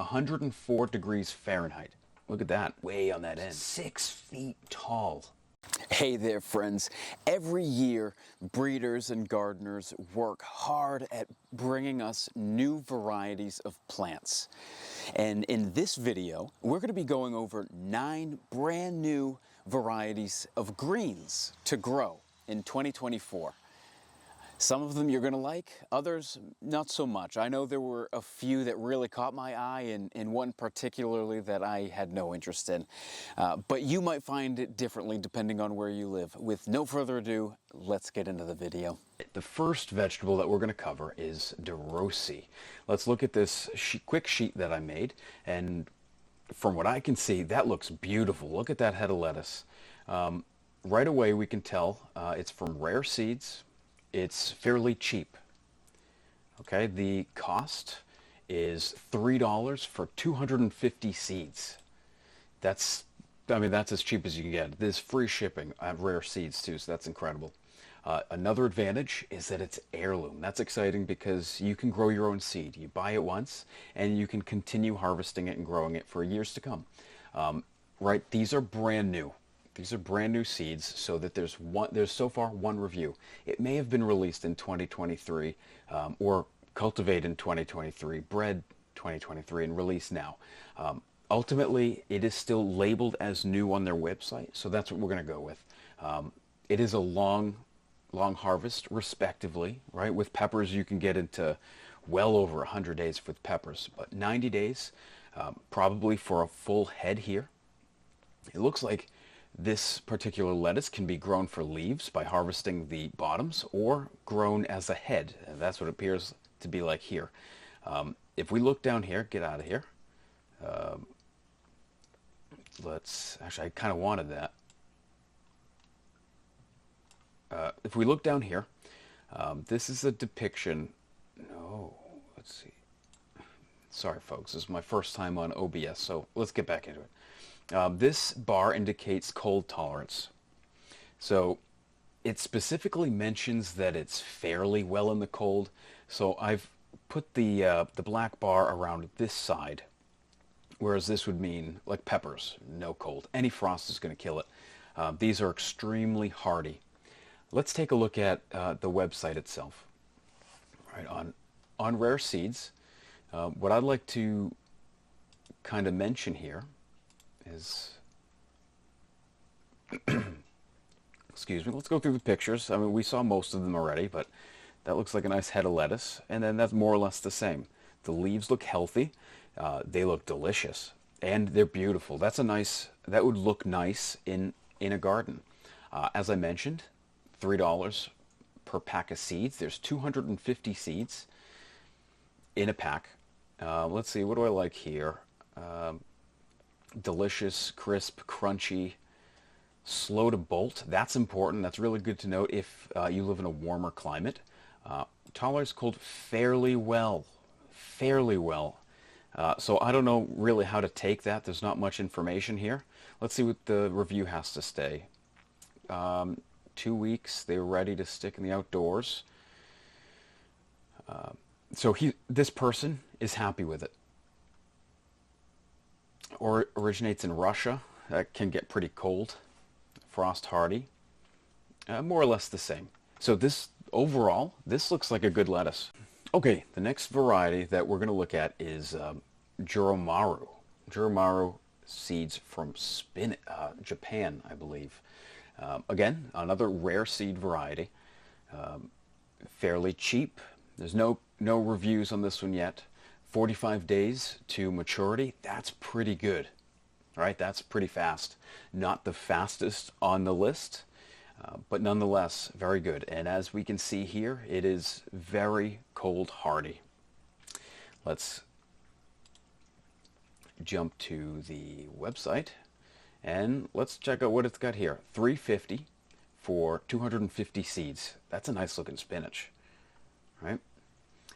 104 degrees Fahrenheit. Look at that, way on that end. 6 feet tall. Hey there, friends. Every year, breeders and gardeners work hard at bringing us new varieties of plants. And in this video, we're going to be going over 9 brand new varieties of greens to grow in 2024. Some of them you're going to like, others not so much. I know there were a few that really caught my eye and one particularly that I had no interest in. But you might find it differently depending on where you live. With no further ado, let's get into the video. The first vegetable that we're going to cover is DeRossi. Let's look at this quick sheet that I made, and from what I can see, that looks beautiful. Look at that head of lettuce. Right away we can tell it's from Rare Seeds. It's fairly cheap. Okay, the cost is $3 for 250 seeds. That's as cheap as you can get. There's free shipping at Rare Seeds too, so that's incredible. Another advantage is that it's heirloom. That's exciting because you can grow your own seed. You buy it once and you can continue harvesting it and growing it for years to come. Right, these are brand new. These are brand new seeds, so that there's so far one review. It may have been released in 2023 or cultivated in 2023, bred 2023, and released now. Ultimately, it is still labeled as new on their website, so that's what we're going to go with. It is a long harvest, respectively, right? With peppers, you can get into well over 100 days with peppers, but 90 days probably for a full head here. It looks like this particular lettuce can be grown for leaves by harvesting the bottoms, or grown as a head. And that's what it appears to be like here. If we look down here, get out of here. Actually, I kind of wanted that. If we look down here, this is a depiction. No, let's see. Sorry, folks, this is my first time on OBS, so let's get back into it. This bar indicates cold tolerance. So it specifically mentions that it's fairly well in the cold. So I've put the black bar around this side, whereas this would mean, like peppers, no cold. Any frost is going to kill it. These are extremely hardy. Let's take a look at the website itself. Right, on Rare Seeds, what I'd like to kind of mention here is, excuse me, let's go through the pictures. I mean, we saw most of them already, but that looks like a nice head of lettuce, and then that's more or less the same. The leaves look healthy, they look delicious, and they're beautiful. That would look nice in a garden. As I mentioned, $3 per pack of seeds. There's 250 seeds in a pack. Let's see, what do I like here? Delicious, crisp, crunchy, slow to bolt. That's important. That's really good to note if you live in a warmer climate. Tolerance cold fairly well. So I don't know really how to take that. There's not much information here. Let's see what the review has to say. 2 weeks. They were ready to stick in the outdoors. So this person is happy with it. Or originates in Russia. That can get pretty cold. Frost hardy. More or less the same. So overall, this looks like a good lettuce. Okay, the next variety that we're going to look at is Juromaru. Juromaru seeds from Japan, I believe. Again, another rare seed variety. Fairly cheap. There's no reviews on this one yet. 45 days to maturity. That's pretty good. All right, that's pretty fast. Not the fastest on the list, but nonetheless very good. And as we can see here, it is very cold hardy. Let's jump to the website and let's check out what it's got here. $3.50 for 250 seeds. That's a nice looking spinach, right?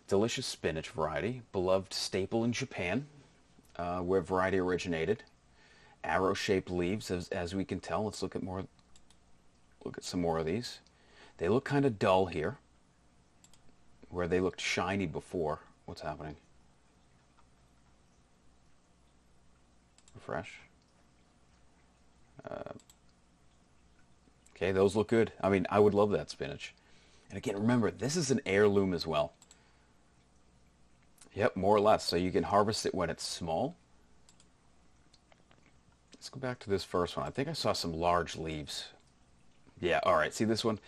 Delicious spinach variety, beloved staple in Japan, where variety originated. Arrow-shaped leaves, as we can tell. Let's look at some more of these. They look kind of dull here, where they looked shiny before. What's happening? refresh. Okay, those look good. I mean, I would love that spinach. And again, remember, this is an heirloom as well. Yep, more or less. So you can harvest it when it's small. Let's go back to this first one. I think I saw some large leaves. Yeah, all right. See this one?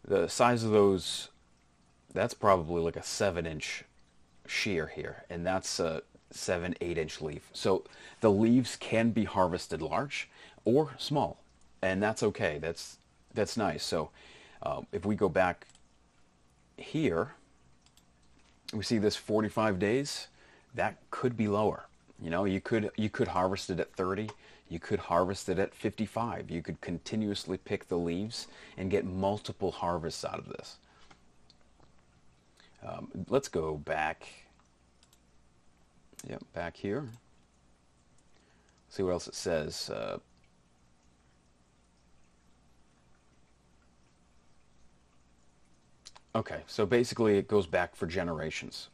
The size of those, that's probably like a 7-inch shear here. And that's a 7-8-inch leaf. So the leaves can be harvested large or small. And that's okay. That's nice. So if we go back here, we see this 45 days. That could be lower. You know, you could harvest it at 30. You could harvest it at 55. You could continuously pick the leaves and get multiple harvests out of this. Let's go back. Yep, back here. See what else it says. Okay, so basically it goes back for generations.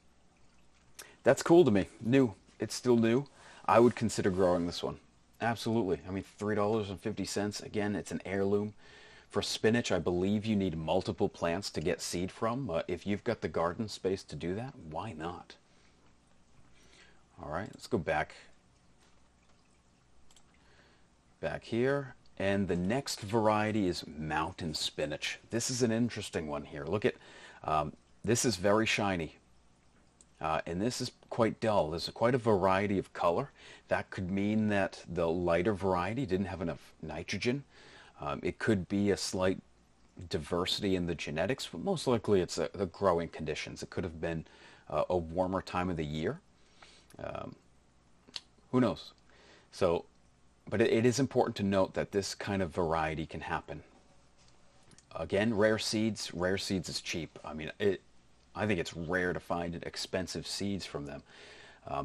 That's cool to me. New. It's still new. I would consider growing this one. Absolutely. I mean, $3.50. Again, it's an heirloom. For spinach, I believe you need multiple plants to get seed from. If you've got the garden space to do that, why not? All right, let's go back here. And the next variety is mountain spinach. This is an interesting one here. Look at, this is very shiny. And this is quite dull. There's quite a variety of color. That could mean that the lighter variety didn't have enough nitrogen. It could be a slight diversity in the genetics, but most likely it's the growing conditions. It could have been a warmer time of the year. Who knows? So, but it is important to note that this kind of variety can happen. Again, rare seeds is cheap. I mean, I think it's rare to find expensive seeds from them.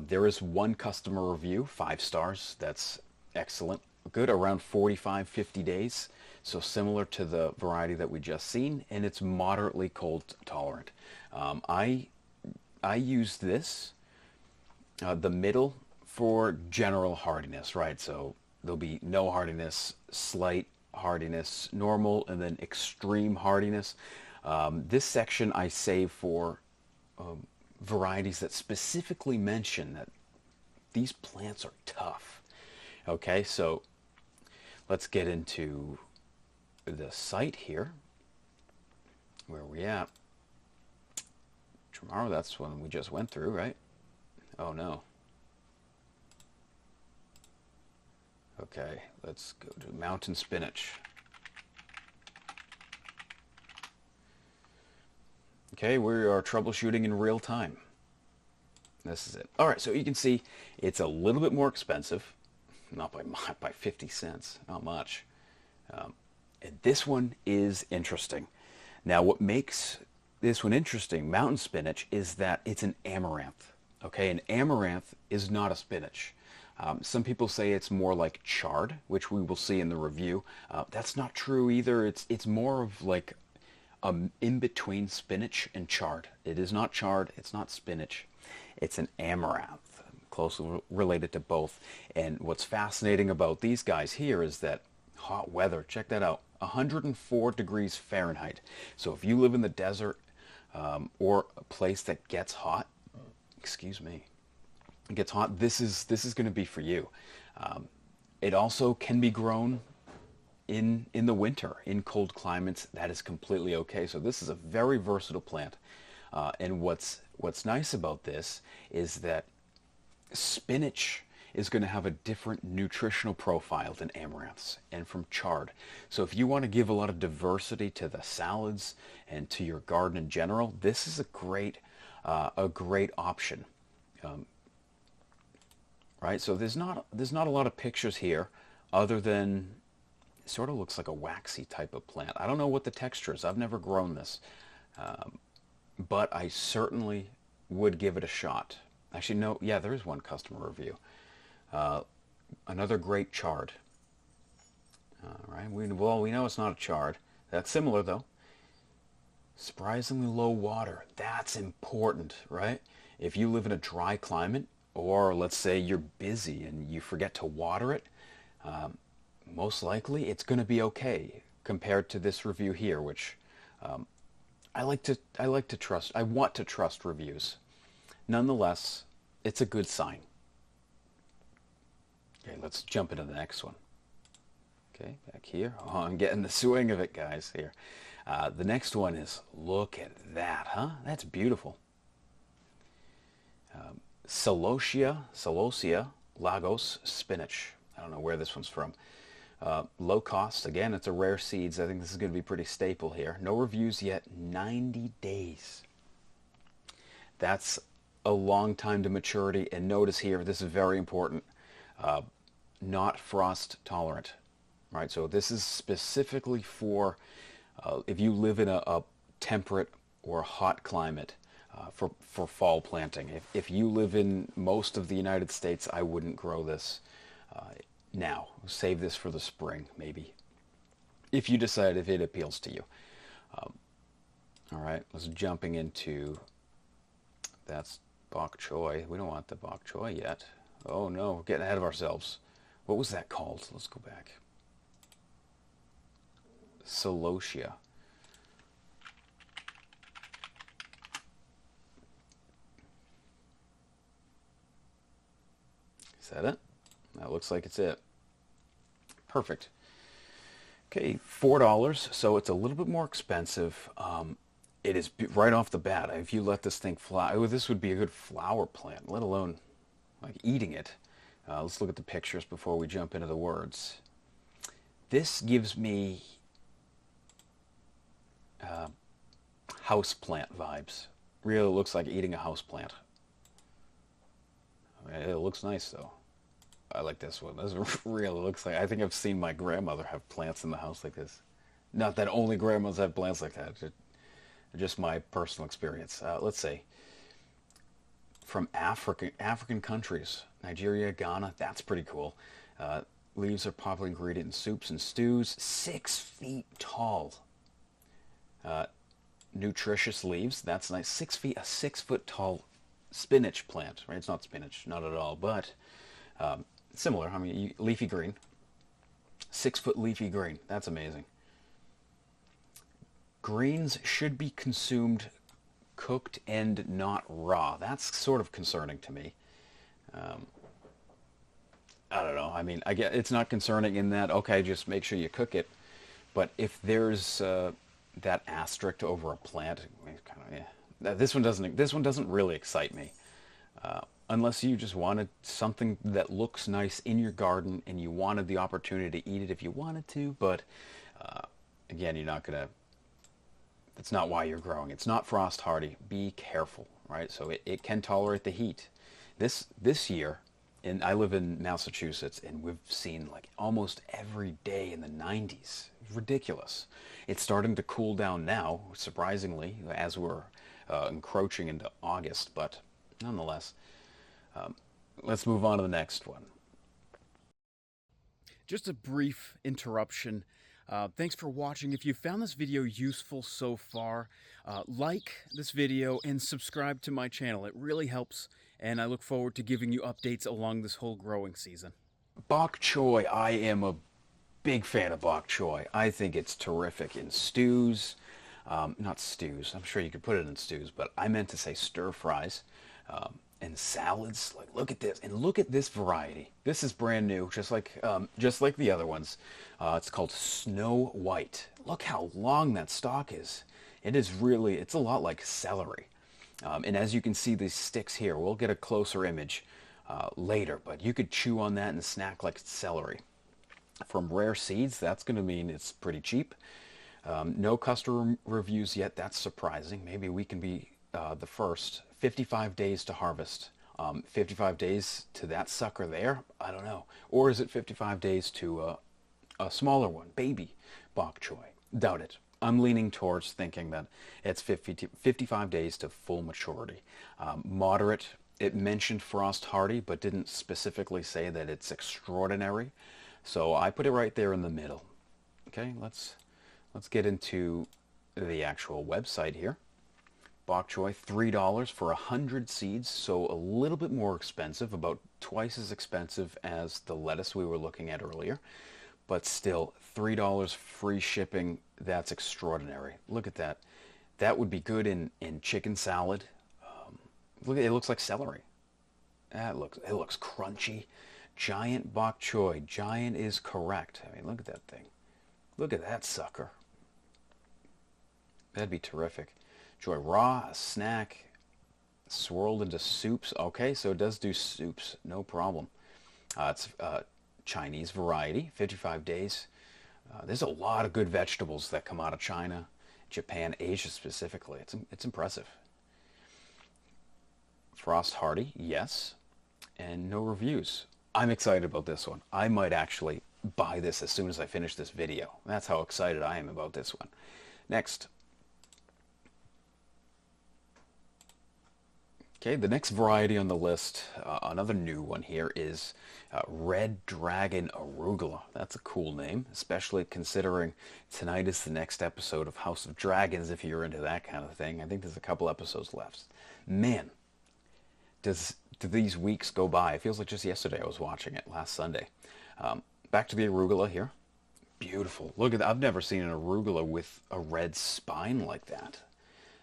There is one customer review, 5 stars. That's excellent. Good, around 45, 50 days. So similar to the variety that we just seen, and it's moderately cold tolerant. I use this, the middle, for general hardiness, right? So there'll be no hardiness, slight hardiness, normal, and then extreme hardiness. This section I save for varieties that specifically mention that these plants are tough. Okay, so let's get into the site here. Where are we at? Tomorrow, that's one we just went through, right? Oh no. Okay, let's go to mountain spinach. Okay, we are troubleshooting in real time. This is it. All right, so you can see it's a little bit more expensive, not by 50 cents, not much. And this one is interesting. Now, what makes this one interesting, mountain spinach, is that it's an amaranth. Okay, an amaranth is not a spinach. Some people say it's more like chard, which we will see in the review. That's not true either. It's more of like in between spinach and chard. It is not chard. It's not spinach. It's an amaranth, closely related to both. And what's fascinating about these guys here is that hot weather. Check that out. 104 degrees Fahrenheit. So if you live in the desert or a place that gets hot, excuse me, it gets hot, this is going to be for you. It also can be grown in the winter, in cold climates. That is completely okay. So this is a very versatile plant. And what's nice about this is that spinach is going to have a different nutritional profile than amaranths and from chard. So if you want to give a lot of diversity to the salads and to your garden in general, this is a great option. Right? So there's not a lot of pictures here other than it sort of looks like a waxy type of plant. I don't know what the texture is. I've never grown this. But I certainly would give it a shot. Actually, no, yeah, there is one customer review. Another great chard. All right, we know it's not a chard. That's similar though. Surprisingly low water. That's important, right? If you live in a dry climate, or let's say you're busy and you forget to water it, most likely it's going to be okay compared to this review here, which I like to trust. I want to trust reviews. Nonetheless, it's a good sign. Okay, let's jump into the next one. Okay, back here. Oh, I'm getting the swing of it, guys, here. The next one is, look at that, huh? That's beautiful. Celosia Lagos spinach. I don't know where this one's from. Low cost. Again, it's a rare seeds. I think this is going to be pretty staple here. No reviews yet. 90 days. That's a long time to maturity. And notice here, this is very important. Not frost tolerant. Right, so this is specifically for if you live in a temperate or hot climate for fall planting. If you live in most of the United States, I wouldn't grow this now. Save this for the spring, maybe, if you decide if it appeals to you. All right, let's jumping into, that's bok choy. We don't want the bok choy yet. Oh no, we're getting ahead of ourselves. What was that called? Let's go back. Celosia. Is that it? That looks like it's it. Perfect. Okay, $4, so it's a little bit more expensive. It is right off the bat. If you let this thing fly, oh, this would be a good flower plant, let alone like eating it. Let's look at the pictures before we jump into the words. This gives me house plant vibes. Really looks like eating a house plant. I mean, it looks nice though. I like this one. This really looks like, I think I've seen my grandmother have plants in the house like this. Not that only grandmas have plants like that. Just my personal experience. Let's see. From African countries, Nigeria, Ghana. That's pretty cool. Leaves are popular ingredient in soups and stews. 6 feet tall. Nutritious leaves. That's nice. 6 feet. A 6 foot tall spinach plant. Right? It's not spinach, not at all, but similar. I mean, leafy green. 6 foot leafy green. That's amazing. Greens should be consumed cooked and not raw. That's sort of concerning to me. I don't know. I mean, I get it's not concerning in that, okay, just make sure you cook it. But if there's that asterisk over a plant, kind of, yeah. This one doesn't really excite me. Unless you just wanted something that looks nice in your garden and you wanted the opportunity to eat it if you wanted to. But again, you're not gonna. That's not why you're growing. It's not frost hardy. Be careful, right? So it can tolerate the heat. This year, and I live in Massachusetts, and we've seen like almost every day in the 90s. Ridiculous. It's starting to cool down now, surprisingly, as we're encroaching into August. But nonetheless, let's move on to the next one. Just a brief interruption. Thanks for watching. If you found this video useful so far, like this video and subscribe to my channel. It really helps, and I look forward to giving you updates along this whole growing season. Bok choy, I am a big fan of bok choy. I think it's terrific in stews. Not stews. I'm sure you could put it in stews, but I meant to say stir fries. And salads. Like, look at this, and look at this variety. This is brand new, just like the other ones. It's called Snow White. Look how long that stalk is. It's a lot like celery. And as you can see, these sticks here, we'll get a closer image later, but you could chew on that and snack like celery. From Rare Seeds, that's going to mean it's pretty cheap. No customer reviews yet. That's surprising. Maybe we can be the first. 55 days to harvest. 55 days to that sucker there? I don't know. Or is it 55 days to a smaller one, baby bok choy? Doubt it. I'm leaning towards thinking that it's 55 days to full maturity. Moderate. It mentioned frost hardy, but didn't specifically say that it's extraordinary. So I put it right there in the middle. Okay, let's get into the actual website here. bok choy, $3 for 100 seeds, so a little bit more expensive, about twice as expensive as the lettuce we were looking at earlier, but still $3 free shipping. That's extraordinary. Look at that. That would be good in chicken salad. Look, it looks like celery. It looks crunchy. Giant bok choy. Giant is correct. I mean, look at that thing. Look at that sucker. That'd be terrific. Enjoy raw, a snack, swirled into soups. Okay, so it does do soups, no problem. It's Chinese variety, 55 days. There's a lot of good vegetables that come out of China, Japan, Asia specifically. It's impressive. Frost hardy, yes, and no reviews. I'm excited about this one. I might actually buy this as soon as I finish this video. That's how excited I am about this one. Next. Okay, the next variety on the list, another new one here, is Red Dragon Arugula. That's a cool name, especially considering tonight is the next episode of House of Dragons, if you're into that kind of thing. I think there's a couple episodes left. Man, do these weeks go by? It feels like just yesterday I was watching it, last Sunday. Back to the arugula here. Beautiful. Look at that. I've never seen an arugula with a red spine like that.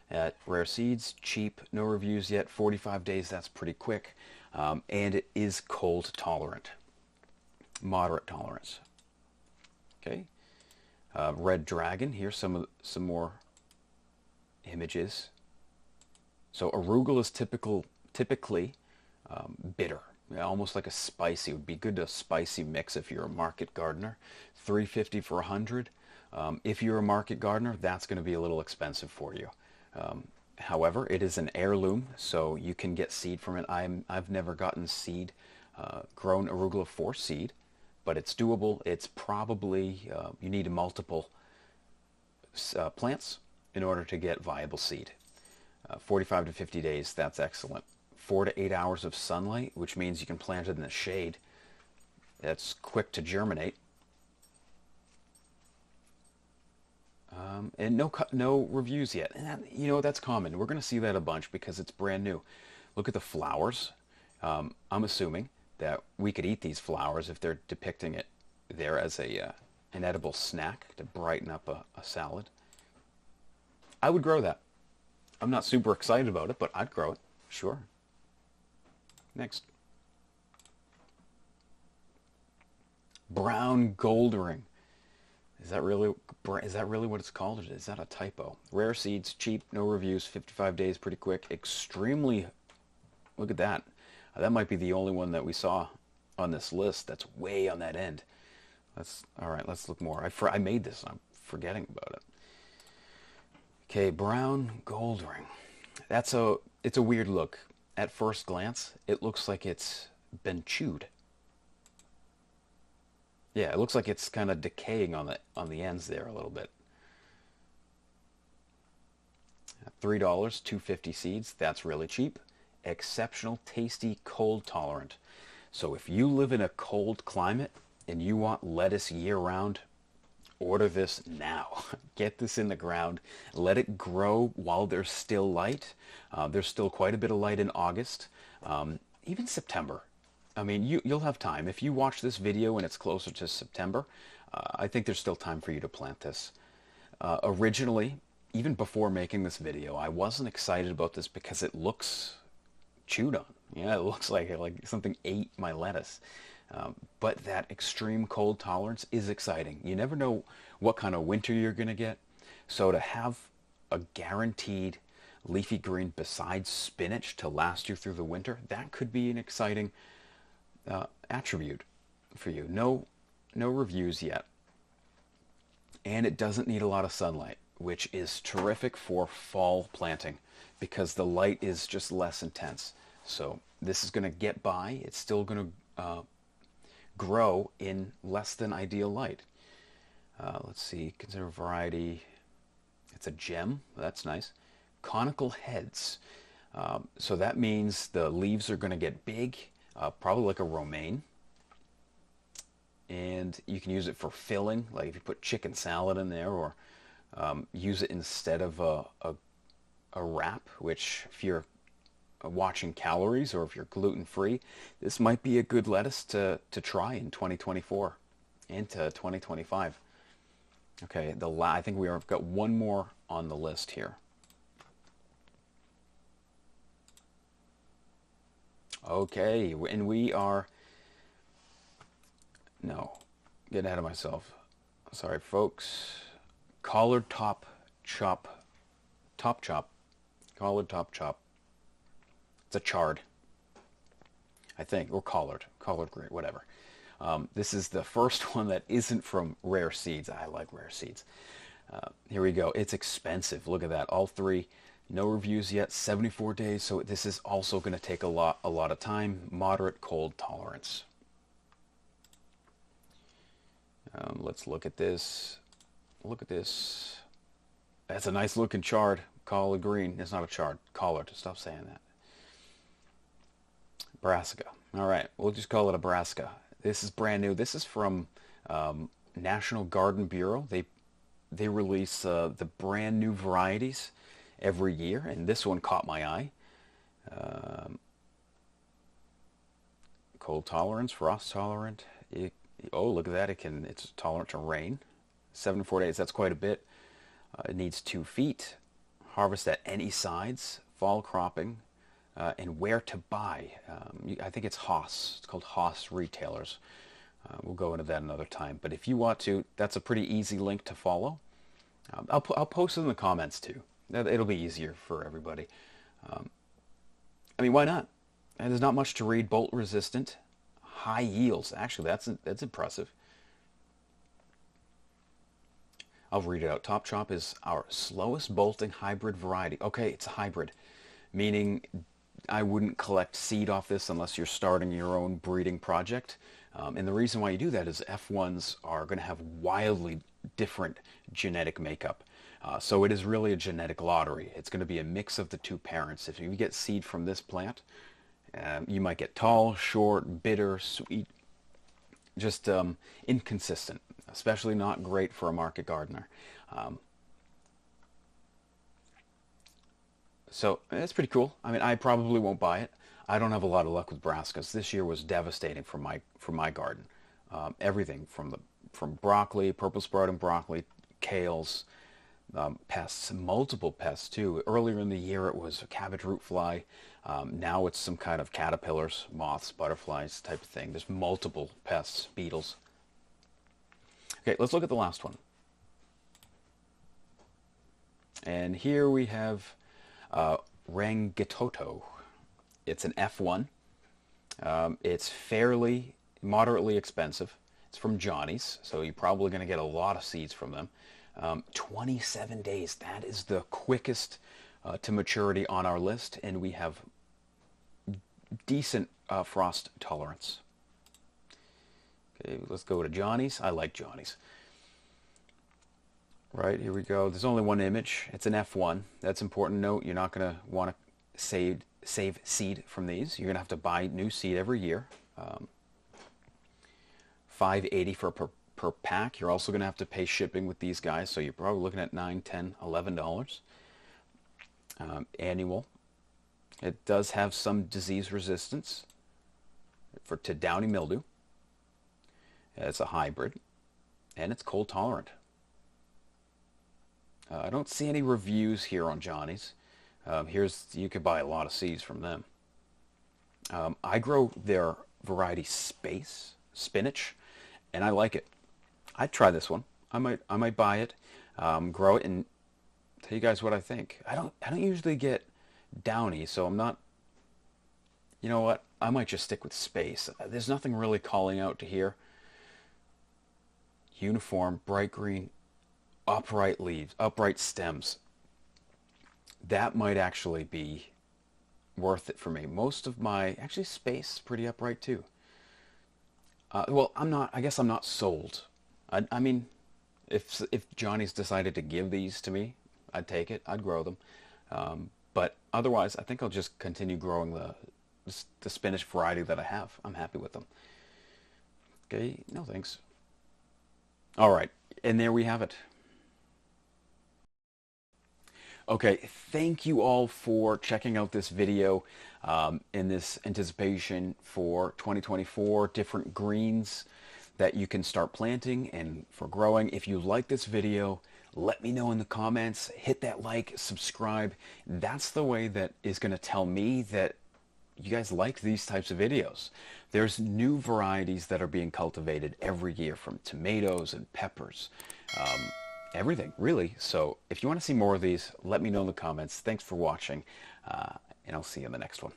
At Rare Seeds, cheap, no reviews yet, 45 days, that's pretty quick. And it is cold tolerant, moderate tolerance. Okay, Red Dragon, here's some more images. So arugula is typically bitter, almost like a spicy. It would be good to spicy mix if you're a market gardener. $3.50 for 100. If you're a market gardener, that's going to be a little expensive for you. However, it is an heirloom, so you can get seed from it. I've never gotten seed, grown arugula for seed, but it's doable. It's probably, you need multiple plants in order to get viable seed. 45 to 50 days, that's excellent. 4 to 8 hours of sunlight, which means you can plant it in the shade. That's quick to germinate. And no reviews yet. And that, that's common. We're going to see that a bunch because it's brand new. Look at the flowers. I'm assuming that we could eat these flowers if they're depicting it there as an edible snack to brighten up a salad. I would grow that. I'm not super excited about it, but I'd grow it. Sure. Next. Brown Goldring. Is that really what it's called? Or is that a typo? Rare Seeds, cheap, no reviews, 55 days, pretty quick. Extremely, look at that. That might be the only one that we saw on this list that's way on that end. All right, let's look more. I made this, I'm forgetting about it. Okay, Brown Goldring. It's a weird look. At first glance, it looks like it's been chewed. Yeah, it looks like it's kind of decaying on the ends there a little bit. $3, 250 seeds. That's really cheap. Exceptional, tasty, cold tolerant. So if you live in a cold climate and you want lettuce year-round, order this now. Get this in the ground. Let it grow while there's still light. There's still quite a bit of light in August, even September. I mean, you'll have time. If you watch this video and it's closer to September, I think there's still time for you to plant this. Originally, even before making this video, I wasn't excited about this because it looks chewed on. Yeah, it looks like something ate my lettuce. But that extreme cold tolerance is exciting. You never know what kind of winter you're going to get. So to have a guaranteed leafy green besides spinach to last you through the winter, that could be an exciting attribute for you. No reviews yet. And it doesn't need a lot of sunlight, which is terrific for fall planting because the light is just less intense. So this is going to get by. It's still going to grow in less than ideal light. Let's see, consider variety. It's a gem. That's nice. Conical heads. So that means the leaves are going to get big. Probably like a romaine, and you can use it for filling, like if you put chicken salad in there, or use it instead of a a wrap, which if you're watching calories or if you're gluten-free, this might be a good lettuce to try in 2024 into 2025. Okay, I think we've got one more on the list here. Okay, and we are, no, get ahead of myself. Sorry, folks. Collard top chop, collard top chop. It's a chard, I think, or collard green, whatever. This is the first one that isn't from Rare Seeds. I like Rare Seeds. Here we go. It's expensive. Look at that. All three. No reviews yet. 74 days. So this is also going to take a lot of time. Moderate cold tolerance. Let's look at this. Look at this. That's a nice looking chard. Collard green. It's not a chard. Collard. Stop saying that. Brassica. All right. We'll just call it a brassica. This is brand new. This is from National Garden Bureau. They release the brand new varieties every year, and this one caught my eye. Cold tolerance, frost tolerant. Oh, look at that! It's tolerant to rain. 74 days. That's quite a bit. It needs 2 feet. Harvest at any sides. Fall cropping. And where to buy. I think it's Haas. It's called Haas Retailers. We'll go into that another time. But if you want to, that's a pretty easy link to follow. I'll post it in the comments too. It'll be easier for everybody. I mean, why not? And there's not much to read. Bolt resistant, high yields. Actually, that's impressive. I'll read it out. Top Chop is our slowest bolting hybrid variety. Okay, it's a hybrid, meaning I wouldn't collect seed off this unless you're starting your own breeding project. And the reason why you do that is F1s are going to have wildly different genetic makeup. So it is really a genetic lottery. It's going to be a mix of the 2 parents. If you get seed from this plant, you might get tall, short, bitter, sweet, just inconsistent, especially not great for a market gardener. So it's pretty cool. I mean, I probably won't buy it. I don't have a lot of luck with brassicas. This year was devastating for my garden. Everything from broccoli, purple sprouting broccoli, kales, pests, multiple pests too. Earlier in the year it was a cabbage root fly. Now it's some kind of caterpillars, moths, butterflies type of thing. There's multiple pests, beetles. Okay, let's look at the last one. And here we have Rangitoto. It's an F1. It's fairly moderately expensive. It's from Johnny's, so you're probably going to get a lot of seeds from them. 27 days. That is the quickest to maturity on our list, and we have decent frost tolerance. Okay, let's go to Johnny's. I like Johnny's. Right, here we go. There's only one image. It's an F1. That's important to note. You're not going to want to save seed from these. You're going to have to buy new seed every year. $5.80 per pack. You're also going to have to pay shipping with these guys, so you're probably looking at $9, $10, $11 annual. It does have some disease resistance to downy mildew. It's a hybrid, and it's cold tolerant. I don't see any reviews here on Johnny's. You could buy a lot of seeds from them. I grow their variety spinach, and I like it. I'd try this one. I might buy it, grow it, and tell you guys what I think. I don't usually get downy, so I'm not. You know what? I might just stick with space. There's nothing really calling out to here. Uniform, bright green, upright leaves, upright stems. That might actually be worth it for me. Most of actually space pretty upright too. Well, I guess I'm not sold. I mean, if Johnny's decided to give these to me, I'd take it. I'd grow them. But otherwise, I think I'll just continue growing the spinach variety that I have. I'm happy with them. Okay, no thanks. All right, and there we have it. Okay, thank you all for checking out this video in this anticipation for 2024, different greens that you can start planting and for growing. If you like this video, let me know in the comments, hit that like, subscribe. That's the way that is going to tell me that you guys like these types of videos. There's new varieties that are being cultivated every year, from tomatoes and peppers, everything really. So if you want to see more of these, let me know in the comments. Thanks for watching, and I'll see you in the next one.